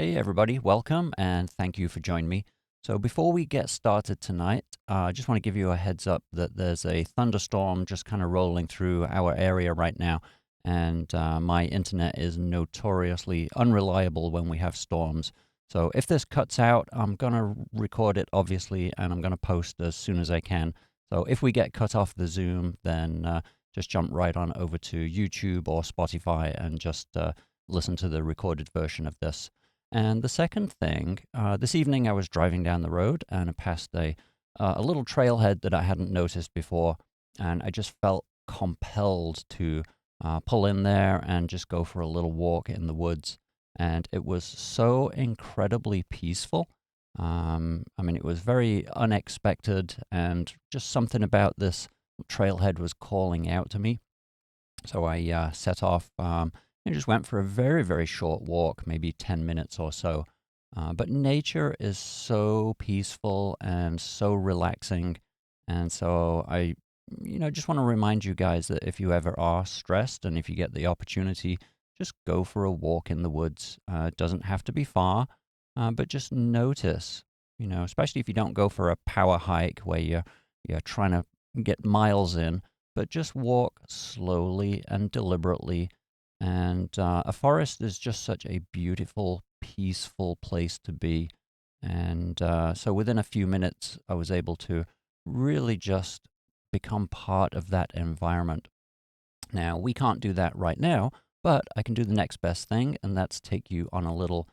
Hey everybody, welcome and thank you for joining me. So before we get started tonight, I just want to give you a heads up that there's a thunderstorm just kind of rolling through our area right now, and my internet is notoriously unreliable when we have storms. So if this cuts out, I'm gonna record it obviously, and I'm gonna post as soon as I can. So if we get cut off the Zoom, then just jump right on over to YouTube or Spotify and just listen to the recorded version of this. And the second thing, this evening I was driving down the road and I passed a little trailhead that I hadn't noticed before, and I just felt compelled to pull in there and just go for a little walk in the woods. And it was so incredibly peaceful. I mean, it was very unexpected, and just something about this trailhead was calling out to me. So I set off and just went for a very, very short walk, maybe 10 minutes or so. But nature is so peaceful and so relaxing. And so just want to remind you guys that if you ever are stressed and if you get the opportunity, just go for a walk in the woods. It doesn't have to be far, but just notice, especially if you don't go for a power hike where you're trying to get miles in, but just walk slowly and deliberately. And a forest is just such a beautiful, peaceful place to be. And so within a few minutes, I was able to really just become part of that environment. Now, we can't do that right now, but I can do the next best thing, and that's take you on a little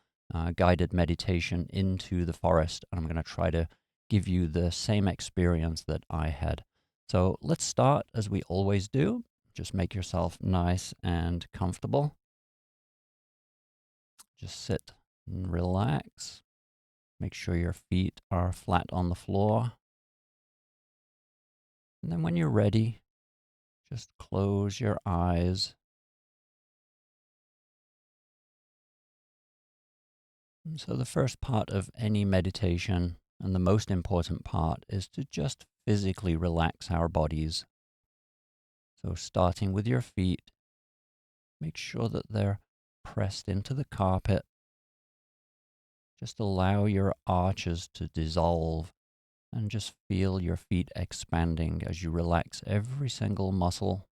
guided meditation into the forest. And I'm going to try to give you the same experience that I had. So let's start as we always do. Just make yourself nice and comfortable. Just sit and relax. Make sure your feet are flat on the floor. And then when you're ready, just close your eyes. And so the first part of any meditation, and the most important part, is to just physically relax our bodies. So starting with your feet, make sure that they're pressed into the carpet. Just allow your arches to dissolve and just feel your feet expanding as you relax every single muscle.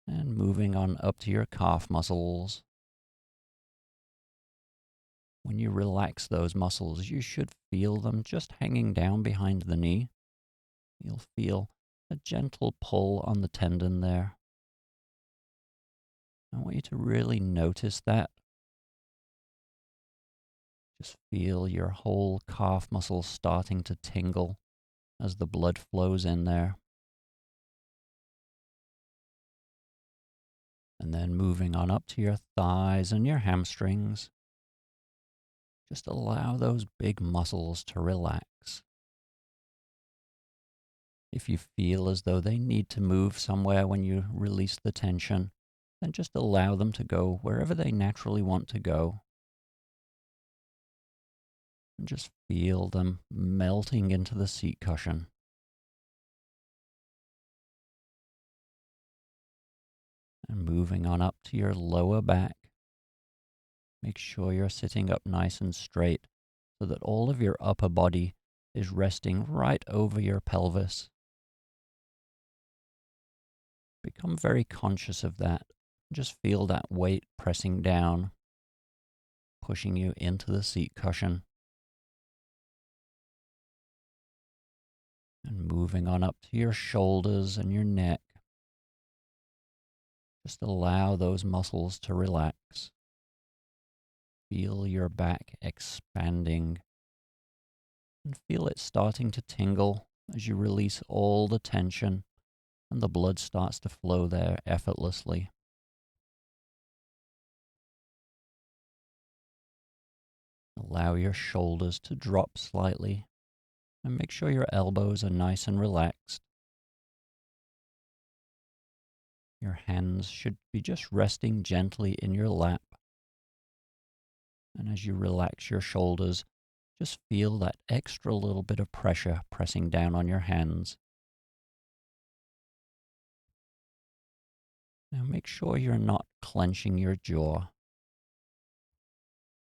And moving on up to your calf muscles. When you relax those muscles, you should feel them just hanging down behind the knee. You'll feel a gentle pull on the tendon there. I want you to really notice that. Just feel your whole calf muscle starting to tingle as the blood flows in there. And then moving on up to your thighs and your hamstrings. Just allow those big muscles to relax. If you feel as though they need to move somewhere when you release the tension, then just allow them to go wherever they naturally want to go. And just feel them melting into the seat cushion. And moving on up to your lower back. Make sure you're sitting up nice and straight so that all of your upper body is resting right over your pelvis. Become very conscious of that. Just feel that weight pressing down, pushing you into the seat cushion. And moving on up to your shoulders and your neck. Just allow those muscles to relax. Feel your back expanding. And feel it starting to tingle as you release all the tension and the blood starts to flow there effortlessly. Allow your shoulders to drop slightly and make sure your elbows are nice and relaxed. Your hands should be just resting gently in your lap. And as you relax your shoulders, just feel that extra little bit of pressure pressing down on your hands. Now make sure you're not clenching your jaw.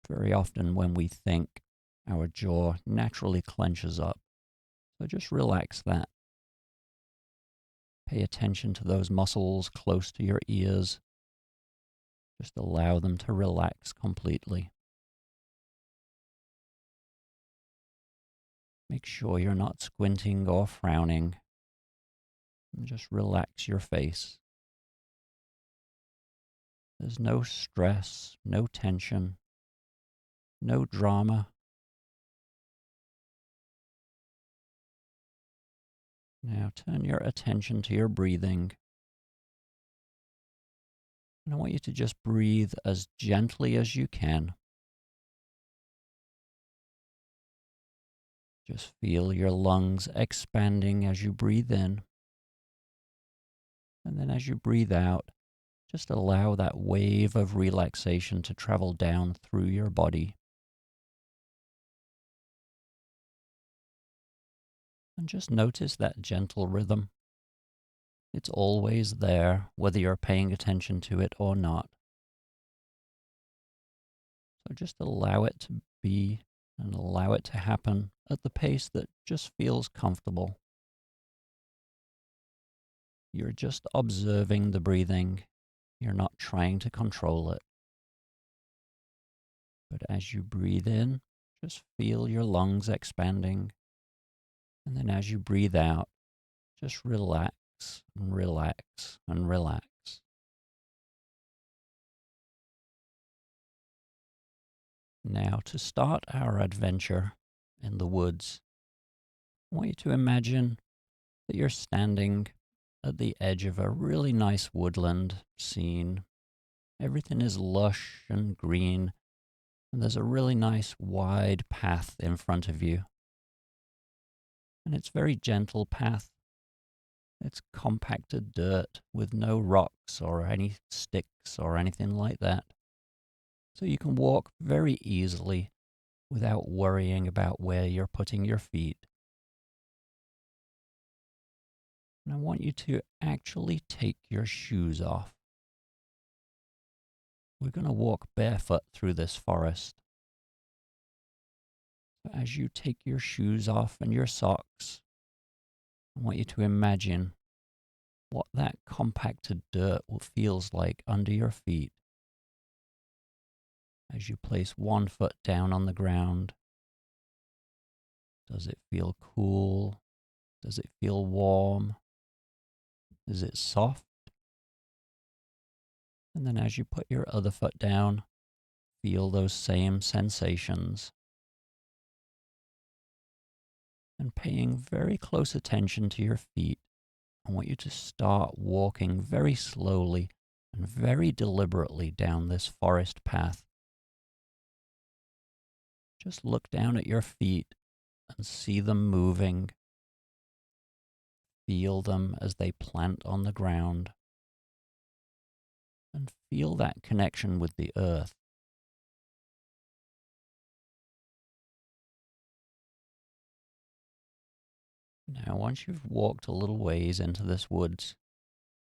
Very often when we think, our jaw naturally clenches up. So just relax that. Pay attention to those muscles close to your ears. Just allow them to relax completely. Make sure you're not squinting or frowning. And just relax your face. There's no stress, no tension, no drama. Now turn your attention to your breathing. And I want you to just breathe as gently as you can. Just feel your lungs expanding as you breathe in. And then as you breathe out, just allow that wave of relaxation to travel down through your body. And just notice that gentle rhythm. It's always there, whether you're paying attention to it or not. So just allow it to be and allow it to happen at the pace that just feels comfortable. You're just observing the breathing. You're not trying to control it. But as you breathe in, just feel your lungs expanding. And then as you breathe out, just relax and relax and relax. Now, to start our adventure in the woods, I want you to imagine that you're standing at the edge of a really nice woodland scene. Everything is lush and green, and there's a really nice wide path in front of you. And it's a very gentle path. It's compacted dirt with no rocks or any sticks or anything like that. So you can walk very easily without worrying about where you're putting your feet. And I want you to actually take your shoes off. We're going to walk barefoot through this forest. So as you take your shoes off and your socks, I want you to imagine what that compacted dirt feels like under your feet. As you place one foot down on the ground, does it feel cool? Does it feel warm? Is it soft? And then as you put your other foot down, feel those same sensations. And paying very close attention to your feet, I want you to start walking very slowly and very deliberately down this forest path. Just look down at your feet and see them moving. Feel them as they plant on the ground. And feel that connection with the earth. Now, once you've walked a little ways into this woods,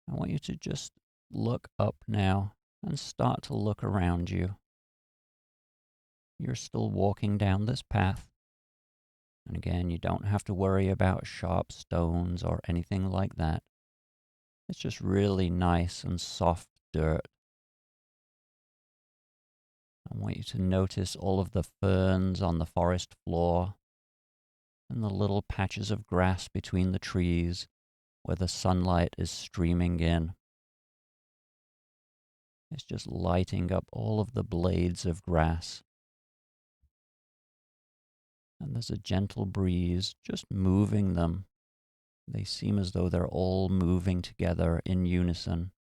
I want you to just look up now and start to look around you. You're still walking down this path. And again, you don't have to worry about sharp stones or anything like that. It's just really nice and soft dirt. I want you to notice all of the ferns on the forest floor and the little patches of grass between the trees where the sunlight is streaming in. It's just lighting up all of the blades of grass. And there's a gentle breeze just moving them. They seem as though they're all moving together in unison.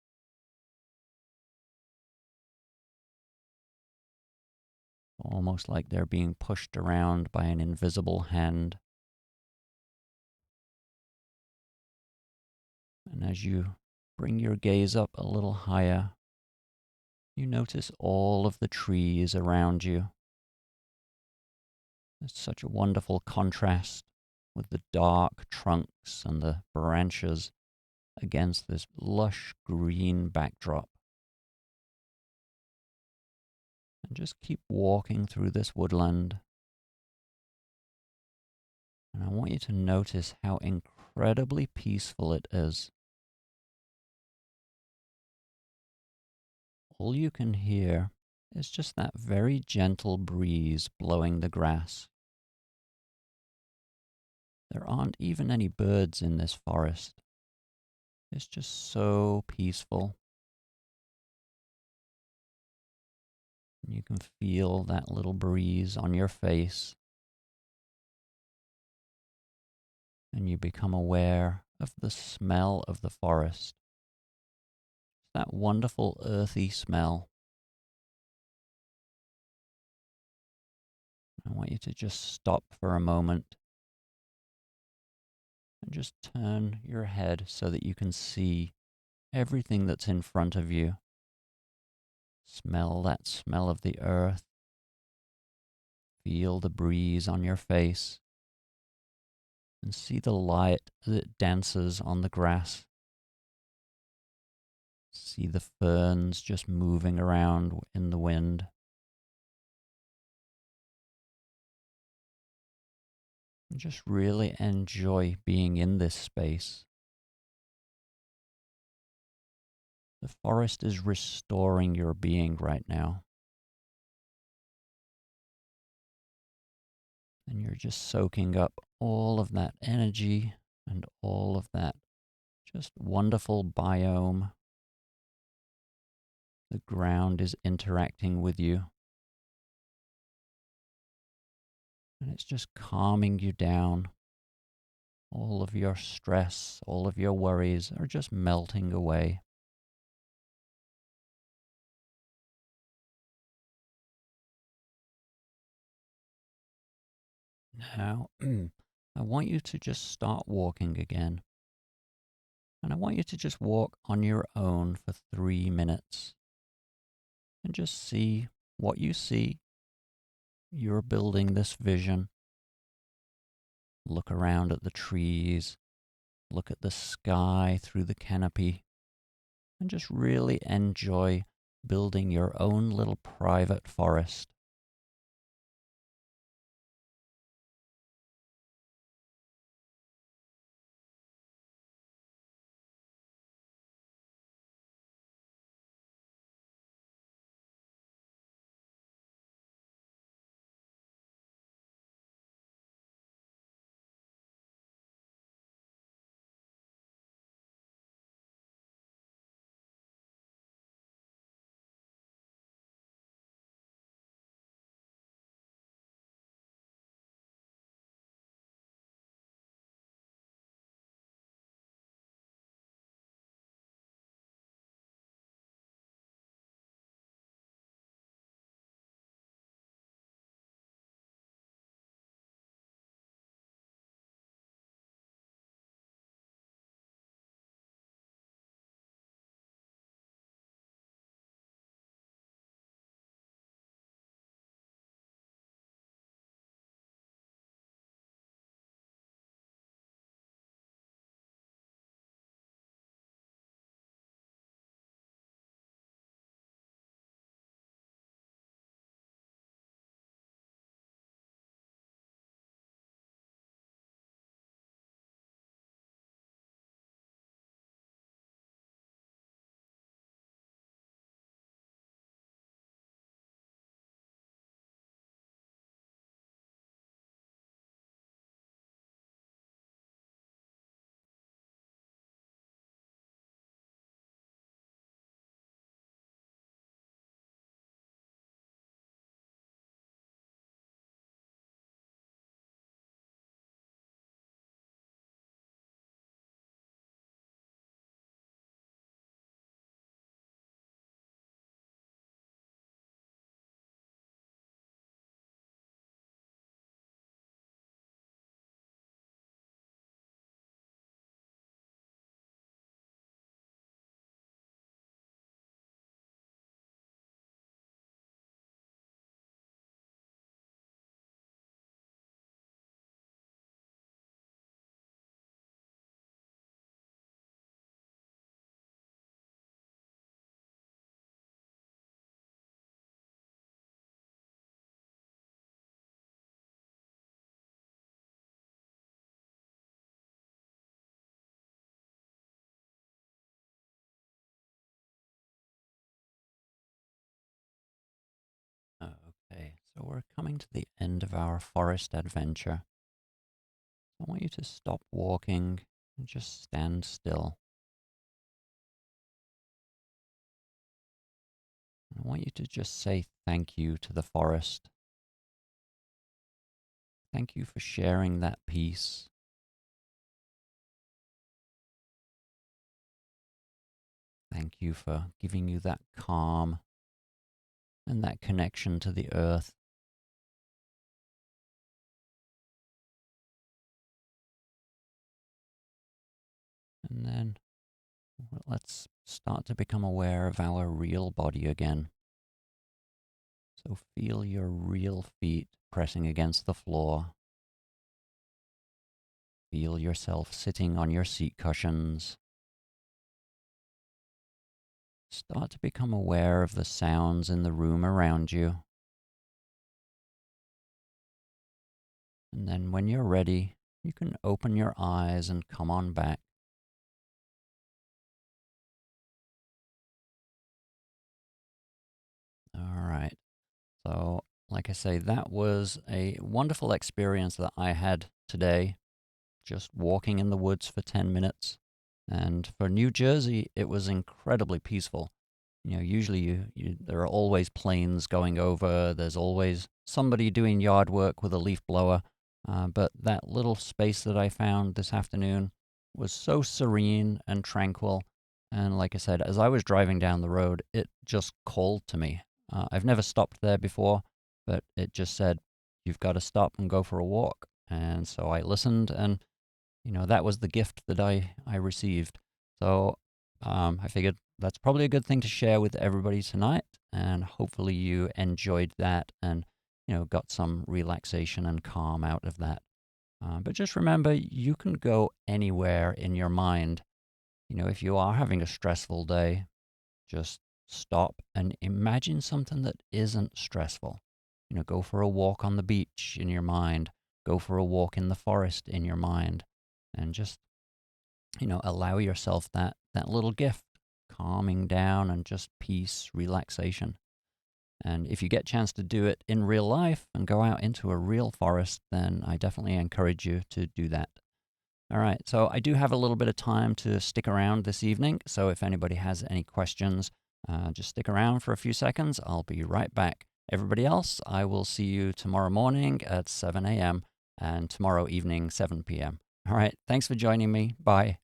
Almost like they're being pushed around by an invisible hand. And as you bring your gaze up a little higher, you notice all of the trees around you. There's such a wonderful contrast with the dark trunks and the branches against this lush green backdrop. And just keep walking through this woodland. And I want you to notice how incredibly peaceful it is. All you can hear is just that very gentle breeze blowing the grass. There aren't even any birds in this forest. It's just so peaceful. You can feel that little breeze on your face, and you become aware of the smell of the forest. That wonderful earthy smell. I want you to just stop for a moment and just turn your head so that you can see everything that's in front of you. Smell that smell of the earth. Feel the breeze on your face. And see the light that dances on the grass. See the ferns just moving around in the wind. And just really enjoy being in this space. The forest is restoring your being right now. And you're just soaking up all of that energy and all of that just wonderful biome. The ground is interacting with you. And it's just calming you down. All of your stress, all of your worries are just melting away. Now, I want you to just start walking again. And I want you to just walk on your own for 3 minutes. And just see what you see. You're building this vision. Look around at the trees. Look at the sky through the canopy. And just really enjoy building your own little private forest. So we're coming to the end of our forest adventure. I want you to stop walking and just stand still. I want you to just say thank you to the forest. Thank you for sharing that peace. Thank you for giving you that calm and that connection to the earth. And then let's start to become aware of our real body again. So feel your real feet pressing against the floor. Feel yourself sitting on your seat cushions. Start to become aware of the sounds in the room around you. And then when you're ready, you can open your eyes and come on back. All right. So, like I say, that was a wonderful experience that I had today, just walking in the woods for 10 minutes. And for New Jersey, it was incredibly peaceful. Usually there are always planes going over. There's always somebody doing yard work with a leaf blower. But that little space that I found this afternoon was so serene and tranquil. And like I said, as I was driving down the road, it just called to me. I've never stopped there before, but it just said, you've got to stop and go for a walk. And so I listened, and that was the gift that I received. So I figured that's probably a good thing to share with everybody tonight, and hopefully you enjoyed that and got some relaxation and calm out of that. But just remember, you can go anywhere in your mind. If you are having a stressful day, just stop and imagine something that isn't stressful. Go for a walk on the beach in your mind. Go for a walk in the forest in your mind, and just allow yourself that little gift, calming down and just peace, relaxation. And if you get a chance to do it in real life and go out into a real forest, then I definitely encourage you to do that. All right, so I do have a little bit of time to stick around this evening. So if anybody has any questions, just stick around for a few seconds. I'll be right back. Everybody else, I will see you tomorrow morning at 7 a.m. and tomorrow evening, 7 p.m. All right, thanks for joining me. Bye.